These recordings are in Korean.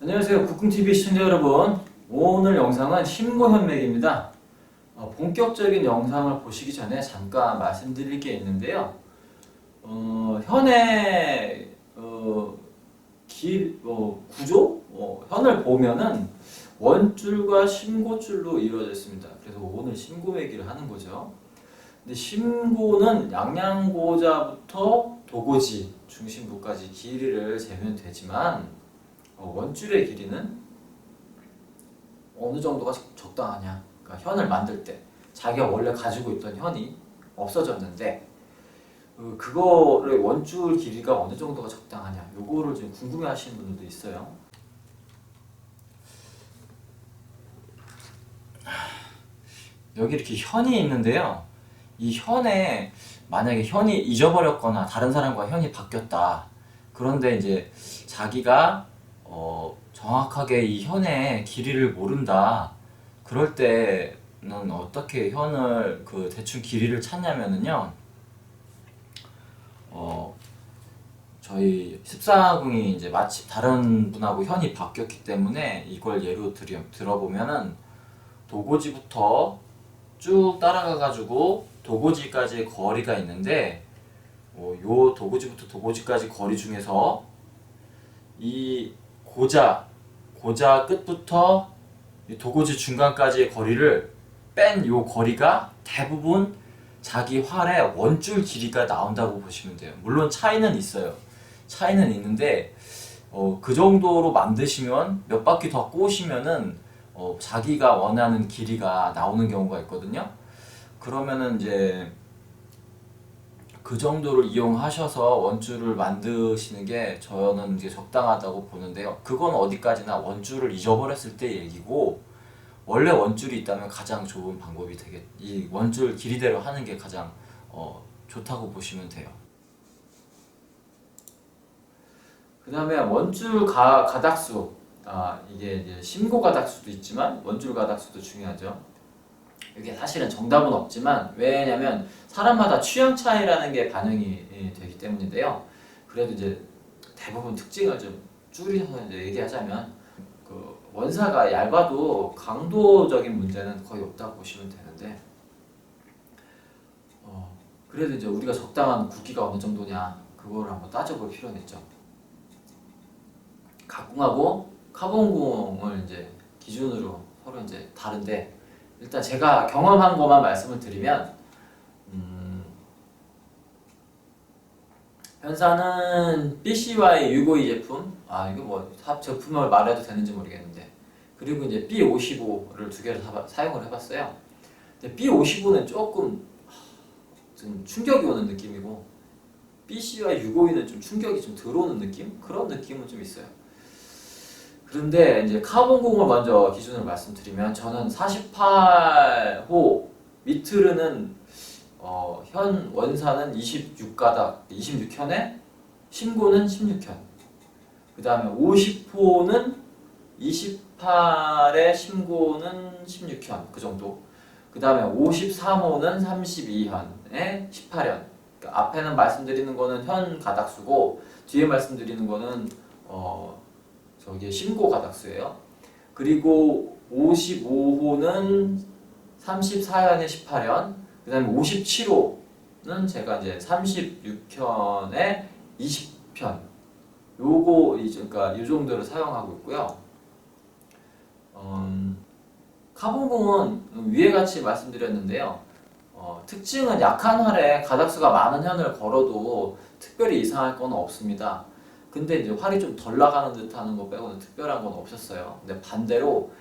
안녕하세요. 국궁TV 시청자 여러분. 오늘 영상은 심고현맥입니다. 본격적인 영상을 보시기 전에 잠깐 말씀드릴 게 있는데요. 현의 구조? 현을 보면은 원줄과 심고줄로 이루어져 있습니다. 그래서 오늘 심고맥이를 하는 거죠. 근데 심고는 양양고자부터 도고지 중심부까지 길이를 재면 되지만 원줄의 길이는 어느 정도가 적당하냐. 그러니까 현을 만들 때 자기가 원래 가지고 있던 현이 없어졌는데 그거를 원줄 길이가 어느 정도가 적당하냐. 요거를 좀 궁금해 하시는 분들도 있어요. 여기 이렇게 현이 있는데요. 이 현에 만약에 현이 잊어버렸거나 다른 사람과 현이 바뀌었다. 그런데 이제 자기가 정확하게 이 현의 길이를 모른다. 그럴 때는 어떻게 현을 대충 길이를 찾냐면은요. 저희 14궁이 이제 마치 다른 분하고 현이 바뀌었기 때문에 이걸 예로 들어보면은 도고지부터 쭉 따라가가지고 도고지까지의 거리가 있는데 요 도고지부터 도고지까지 거리 중에서 이 고자 끝부터 도고지 중간까지의 거리를 뺀 요 거리가 대부분 자기 활의 원줄 길이가 나온다고 보시면 돼요. 물론 차이는 있어요. 차이는 있는데 그 정도로 만드시면 몇 바퀴 더 꼬시면은 자기가 원하는 길이가 나오는 경우가 있거든요. 그러면은 이제 그 정도를 이용하셔서 원줄을 만드시는 게 저는 이제 적당하다고 보는데요. 그건 어디까지나 원줄을 잊어버렸을 때 얘기고, 원래 원줄이 있다면 가장 좋은 방법이 이 원줄 길이대로 하는 게 가장 좋다고 보시면 돼요. 그 다음에 원줄 가닥수, 이게 이제 심고 가닥수도 있지만 원줄 가닥수도 중요하죠. 이게 사실은 정답은 없지만, 왜냐면 사람마다 취향 차이라는 게 반영이 되기 때문인데요. 그래도 이제 대부분 특징을 좀 줄여서 이제 얘기하자면, 원사가 얇아도 강도적인 문제는 거의 없다고 보시면 되는데, 그래도 이제 우리가 적당한 굵기가 어느 정도냐, 그걸 한번 따져볼 필요는 있죠. 각궁하고 카본궁을 이제 기준으로 서로 이제 다른데, 일단 제가 경험한 것만 말씀을 드리면, 현사는 BCY 652 제품, 이거 뭐 제품을 말해도 되는지 모르겠는데, 그리고 이제 B55를 두 개를 사용을 해봤어요. 근데 B55는 조금 좀 충격이 오는 느낌이고, BCY 652는 좀 충격이 좀 들어오는 느낌? 그런 느낌은 좀 있어요. 그런데 이제 카본궁을 먼저 기준으로 말씀드리면, 저는 48호 미트르는 현 원사는 26가닥, 26현에 심고는 16현. 그 다음에 50호는 28에 심고는 16현 그 정도. 그 다음에 53호는 32현에 18현. 그러니까 앞에는 말씀드리는 거는 현 가닥수고, 뒤에 말씀드리는 거는 저기 심고 가닥수예요. 그리고 55호는 34현에 18현, 그 다음에 57호는 제가 이제 36현에 20편, 그러니까 이 정도를 사용하고 있고요. 카본궁은 위에 같이 말씀드렸는데요. 특징은 약한 활에 가닥수가 많은 현을 걸어도 특별히 이상할 건 없습니다. 근데 이제 활이 좀 덜 나가는 듯 하는 거 빼고는 특별한 건 없었어요. 근데 반대로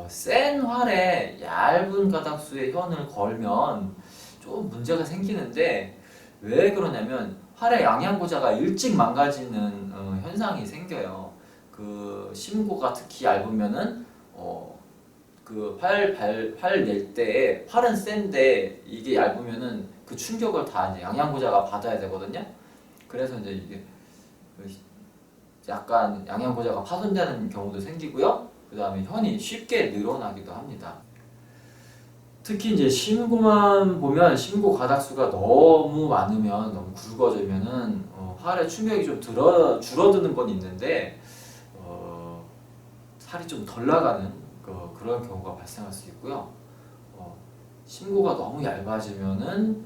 센 활에 얇은 가닥수의 현을 걸면 좀 문제가 생기는데, 왜 그러냐면 활의 양양고자가 일찍 망가지는 현상이 생겨요. 그 심고가 특히 얇으면은 활 낼 때 활은 센데 이게 얇으면은 그 충격을 다 이제 양양고자가 받아야 되거든요. 그래서 이제 이게 약간 양양고자가 파손되는 경우도 생기고요. 그 다음에 현이 쉽게 늘어나기도 합니다. 특히 이제 심고만 보면 심고 가닥수가 너무 많으면, 너무 굵어지면은 활의 충격이 좀 줄어드는 건 있는데, 살이 좀 덜 나가는 그런 경우가 발생할 수 있고요. 심고가 너무 얇아지면은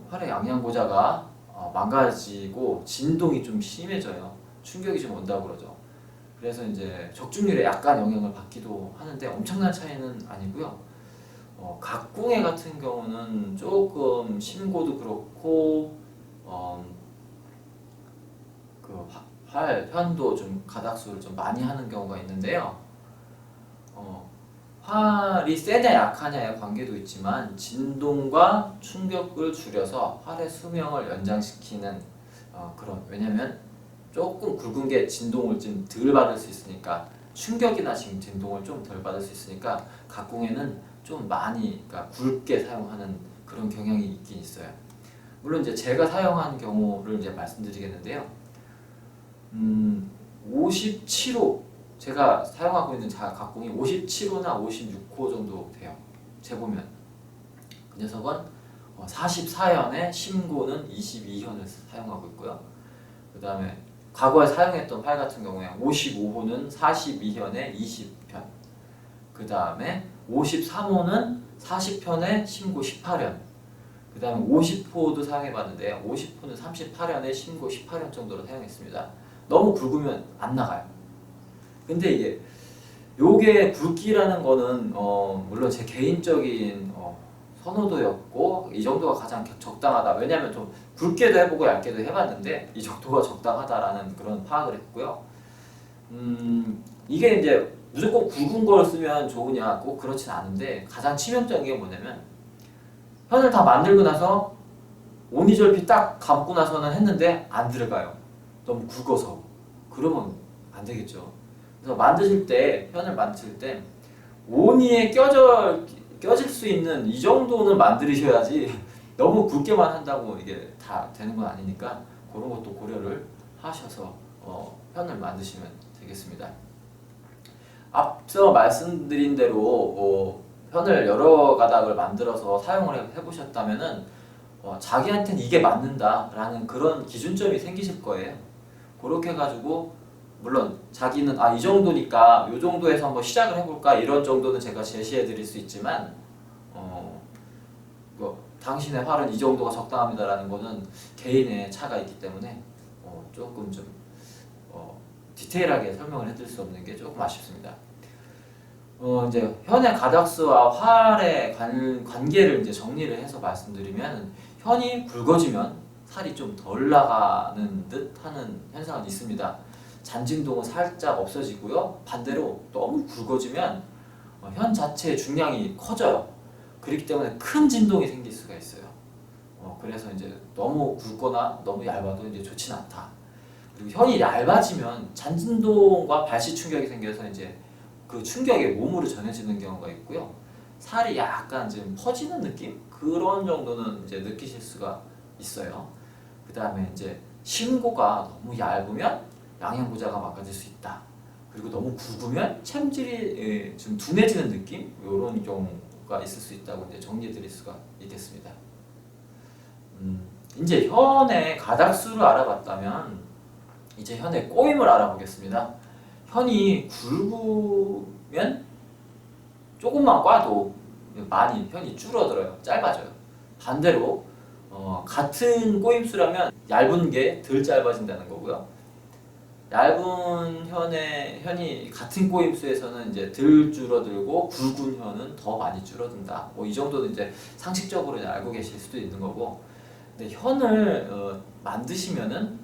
혈의 양양고자가 망가지고 진동이 좀 심해져요. 충격이 좀 온다고 그러죠. 그래서 이제 적중률에 약간 영향을 받기도 하는데 엄청난 차이는 아니고요. 각궁해 같은 경우는 조금 심고도 그렇고 현도 좀 가닥수를 좀 많이 하는 경우가 있는데요. 활이 세냐 약하냐의 관계도 있지만 진동과 충격을 줄여서 활의 수명을 연장시키는 왜냐면 조금 굵은 게 진동을 좀 덜 받을 수 있으니까 충격이나 진동을 좀 덜 받을 수 있으니까 각궁에는 좀 많이 그러니까 굵게 사용하는 그런 경향이 있긴 있어요. 물론 이제 제가 사용한 경우를 이제 말씀드리겠는데요. 57호 제가 사용하고 있는 각궁이 57호나 56호 정도 돼요. 재보면 그 녀석은 44현에 심고는 22현을 사용하고 있고요. 그 다음에 과거에 사용했던 활 같은 경우에 55호는 42현에 20편, 그 다음에 53호는 40편에 심고 18현, 그 다음에 50호도 사용해봤는데 50호는 38현에 심고 18현 정도로 사용했습니다. 너무 굵으면 안 나가요. 근데 이게 요게 굵기라는 거는 물론 제 개인적인 선호도였고 이 정도가 가장 적당하다. 왜냐하면 좀 굵게도 해보고 얇게도 해봤는데 이 정도가 적당하다라는 그런 파악을 했고요. 이게 이제 무조건 굵은 걸 쓰면 좋으냐 꼭 그렇진 않은데 가장 치명적인 게 뭐냐면 현을 다 만들고 나서 오니절피 딱 감고 나서는 했는데 안 들어가요. 너무 굵어서. 그러면 안 되겠죠. 그래서 현을 만드실 때 오니에 껴질 수 있는 이 정도는 만드셔야지 너무 굵게만 한다고 이게 다 되는 건 아니니까 그런 것도 고려를 하셔서 현을 만드시면 되겠습니다. 앞서 말씀드린 대로 현을 여러 가닥을 만들어서 사용을 해보셨다면은 자기한테는 이게 맞는다라는 그런 기준점이 생기실 거예요. 그렇게 해가지고 물론 자기는 이 정도니까 이 정도에서 한번 시작을 해볼까 이런 정도는 제가 제시해 드릴 수 있지만 당신의 활은 이 정도가 적당합니다라는 거는 개인의 차가 있기 때문에 조금 좀 디테일하게 설명을 해드릴 수 없는 게 조금 아쉽습니다. 이제 현의 가닥수와 활의 관계를 이제 정리를 해서 말씀드리면 현이 굵어지면 살이 좀 덜 나가는 듯 하는 현상은 있습니다. 잔진동은 살짝 없어지고요. 반대로 너무 굵어지면 현 자체의 중량이 커져요. 그렇기 때문에 큰 진동이 생길 수가 있어요. 그래서 이제 너무 굵거나 너무 얇아도 이제 좋지는 않다. 그리고 현이 얇아지면 잔진동과 발시 충격이 생겨서 이제 그 충격이 몸으로 전해지는 경우가 있고요. 살이 약간 좀 퍼지는 느낌? 그런 정도는 이제 느끼실 수가 있어요. 그 다음에 이제 심고가 너무 얇으면 양양고자가 망가질 수 있다. 그리고 너무 굵으면 챔질이 좀 둔해지는 느낌? 이런 경우가 있을 수 있다고 이제 정리해드릴 수가 있겠습니다. 이제 현의 가닥수를 알아봤다면 이제 현의 꼬임을 알아보겠습니다. 현이 굵으면 조금만 꽈도 많이 현이 줄어들어요. 짧아져요. 반대로 같은 꼬임수라면 얇은 게 덜 짧아진다는 거고요. 얇은 현이 같은 꼬임수에서는 이제 덜 줄어들고 굵은 현은 더 많이 줄어든다. 이 정도는 이제 상식적으로 이제 알고 계실 수도 있는 거고. 근데 현을 만드시면은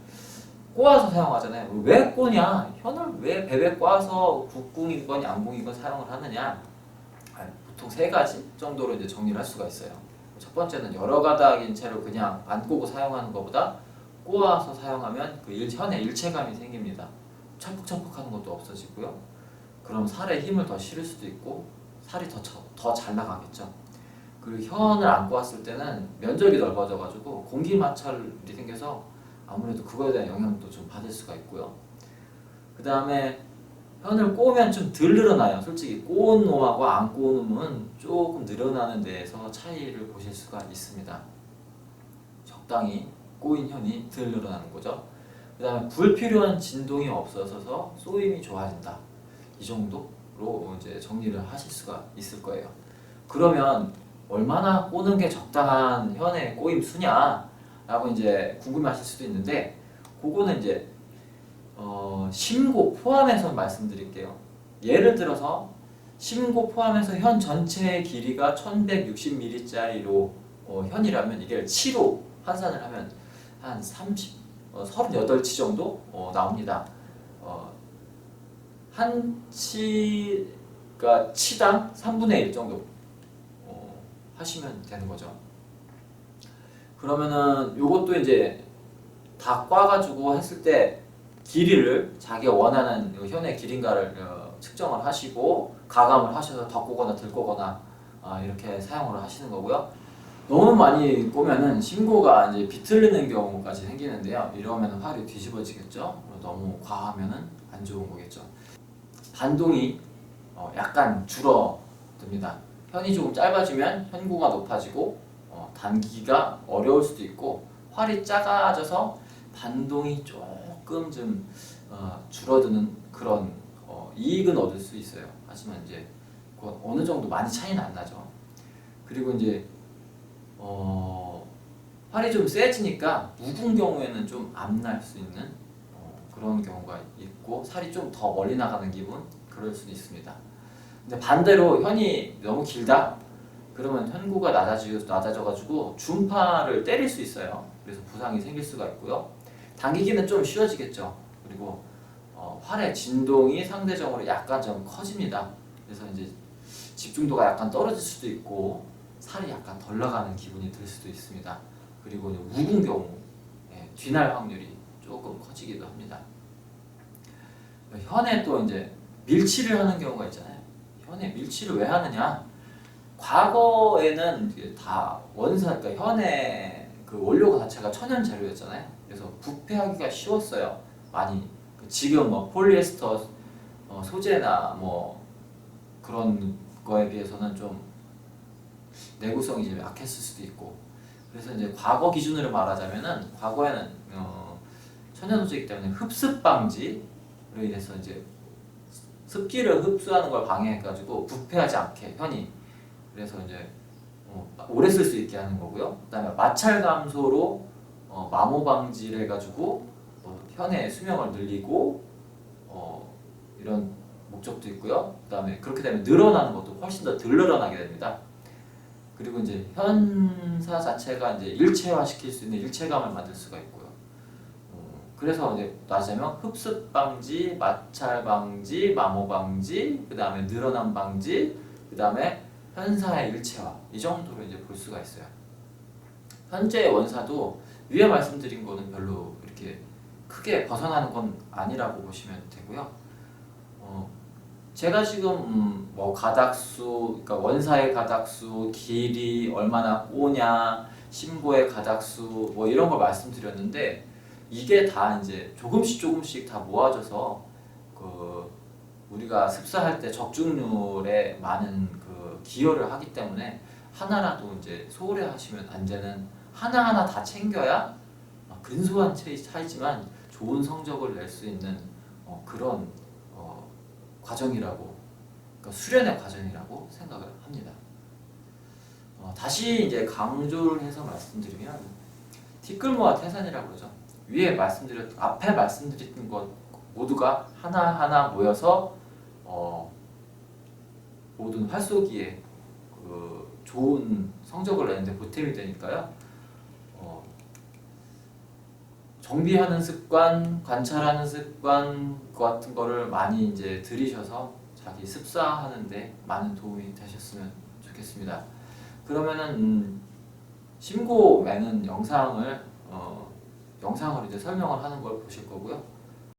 꼬아서 사용하잖아요. 왜 꼬냐? 현을 왜 베베 꼬아서 국궁이건 양궁이건 사용을 하느냐? 보통 세 가지 정도로 이제 정리를 할 수가 있어요. 첫 번째는 여러 가닥인 채로 그냥 안 꼬고 사용하는 것보다 꼬아서 사용하면 그 현에 일체감이 생깁니다. 첨퍽첨퍽하는 것도 없어지고요. 그럼 살에 힘을 더 실을 수도 있고 살이 더 잘 나가겠죠. 그리고 현을 안 꼬았을 때는 면적이 넓어져가지고 공기 마찰이 생겨서 아무래도 그거에 대한 영향도 좀 받을 수가 있고요. 그 다음에 현을 꼬우면 좀 덜 늘어나요. 솔직히 꼬은 놈하고 안 꼬은 놈은 조금 늘어나는 데에서 차이를 보실 수가 있습니다. 적당히 꼬인 현이 덜 늘어나는 거죠. 그 다음에 불필요한 진동이 없어져서 쏘임이 좋아진다. 이 정도로 이제 정리를 하실 수가 있을 거예요. 그러면 얼마나 꼬는 게 적당한 현의 꼬임 수냐라고 이제 궁금해하실 수도 있는데, 그거는 이제 심고 포함해서 말씀드릴게요. 예를 들어서 심고 포함해서 현 전체의 길이가 1160mm짜리로 현이라면 이게 치로 환산을 하면 한 38치 정도 나옵니다. 한 치가 치당 3분의 1 정도 하시면 되는 거죠. 그러면은 요것도 이제 다 꽈가지고 했을 때 길이를 자기가 원하는 현의 길인가를 측정을 하시고 가감을 하셔서 더 꼬거나 덜 꼬거나 이렇게 사용을 하시는 거고요. 너무 많이 꼬면은 심고가 이제 비틀리는 경우까지 생기는데요. 이러면 활이 뒤집어지겠죠. 너무 과하면은 안 좋은 거겠죠. 반동이 약간 줄어듭니다. 현이 조금 짧아지면 현고가 높아지고 단기가 어려울 수도 있고, 활이 작아져서 반동이 조금 좀 줄어드는 그런 이익은 얻을 수 있어요. 하지만 이제 어느 정도 많이 차이는 안 나죠. 그리고 이제 활이 좀 세지니까 묵은 경우에는 좀 안 날 수 있는 그런 경우가 있고, 살이 좀 더 멀리 나가는 기분, 그럴 수도 있습니다. 근데 반대로 현이 너무 길다 그러면 현고가 낮아져가지고 중파를 때릴 수 있어요. 그래서 부상이 생길 수가 있고요. 당기기는 좀 쉬워지겠죠. 그리고 활의 진동이 상대적으로 약간 좀 커집니다. 그래서 이제 집중도가 약간 떨어질 수도 있고 살이 약간 덜 나가는 기분이 들 수도 있습니다. 그리고 묵은 경우 뒤날 확률이 조금 커지기도 합니다. 현에 또 이제 밀치를 하는 경우가 있잖아요. 현에 밀치를 왜 하느냐? 과거에는 다 그러니까 현의 그 원료 자체가 천연 재료였잖아요. 그래서 부패하기가 쉬웠어요. 많이. 지금 뭐 폴리에스터 소재나 뭐 그런 거에 비해서는 좀 내구성이 좀 약했을 수도 있고, 그래서 이제 과거 기준으로 말하자면은 과거에는 천연 소재이기 때문에 흡습 방지로 인해서 이제 습기를 흡수하는 걸 방해해가지고 부패하지 않게 현이, 그래서 이제 오래 쓸 수 있게 하는 거고요. 그다음에 마찰 감소로 마모 방지를 해가지고 현의 수명을 늘리고 이런 목적도 있고요. 그다음에 그렇게 되면 늘어나는 것도 훨씬 더 덜 늘어나게 됩니다. 그리고 이제 현사 자체가 이제 일체화 시킬 수 있는 일체감을 만들 수가 있고요. 그래서 이제 나자면 흡습 방지, 마찰 방지, 마모 방지, 그다음에 늘어남 방지, 그다음에 현사의 일체화, 이 정도로 이제 볼 수가 있어요. 현재 원사도 위에 말씀드린 거는 별로 이렇게 크게 벗어나는 건 아니라고 보시면 되고요. 제가 지금 뭐 가닥수, 그러니까 원사의 가닥수, 길이 얼마나 꼬냐, 심고의 가닥수 뭐 이런 걸 말씀드렸는데, 이게 다 이제 조금씩 다 모아져서 그 우리가 습사할 때 적중률에 많은 그 기여를 하기 때문에 하나라도 이제 소홀히 하시면 안 되는, 하나하나 다 챙겨야 근소한 차이지만 좋은 성적을 낼 수 있는 그런 과정이라고, 그러니까 수련의 과정이라고 생각을 합니다. 다시 이제 강조를 해서 말씀드리면 티끌모아 태산이라고 그러죠. 앞에 말씀드렸던 것 모두가 하나하나 모여서 모든 활쏘기에 그 좋은 성적을 내는데 보탬이 되니까요. 정비하는 습관, 관찰하는 습관 같은 거를 많이 이제 들이셔서 자기 습사하는데 많은 도움이 되셨으면 좋겠습니다. 그러면은 심고 매는 영상을 이제 설명을 하는 걸 보실 거고요.